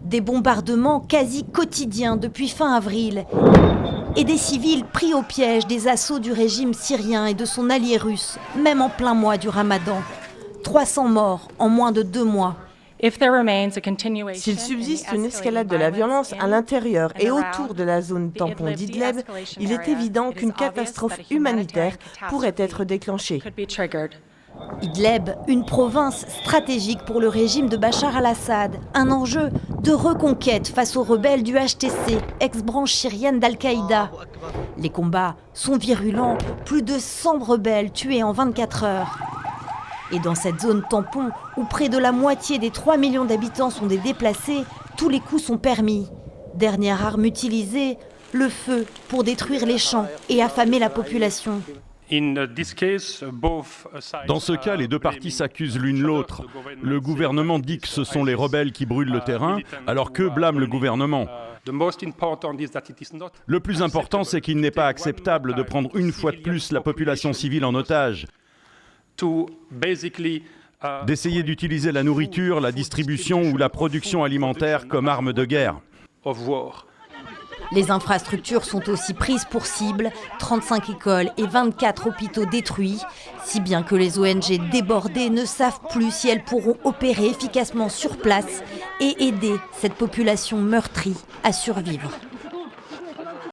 Des bombardements quasi quotidiens depuis fin avril. Et des civils pris au piège des assauts du régime syrien et de son allié russe, même en plein mois du Ramadan. 300 morts en moins de 2 mois. S'il subsiste une escalade de la violence à l'intérieur et autour de la zone tampon d'Idleb, il est évident qu'une catastrophe humanitaire pourrait être déclenchée. Idleb, une province stratégique pour le régime de Bachar al-Assad, un enjeu de reconquête face aux rebelles du HTC, ex-branche syrienne d'Al-Qaïda. Les combats sont virulents, plus de 100 rebelles tués en 24 heures. Et dans cette zone tampon, où près de la moitié des 3 millions d'habitants sont des déplacés, tous les coups sont permis. Dernière arme utilisée, le feu pour détruire les champs et affamer la population. Dans ce cas, les deux parties s'accusent l'une l'autre. Le gouvernement dit que ce sont les rebelles qui brûlent le terrain, alors qu'eux blâment le gouvernement. Le plus important, c'est qu'il n'est pas acceptable de prendre une fois de plus la population civile en otage. D'essayer d'utiliser la nourriture, la distribution ou la production alimentaire comme arme de guerre. Les infrastructures sont aussi prises pour cible, 35 écoles et 24 hôpitaux détruits, si bien que les ONG débordées ne savent plus si elles pourront opérer efficacement sur place et aider cette population meurtrie à survivre.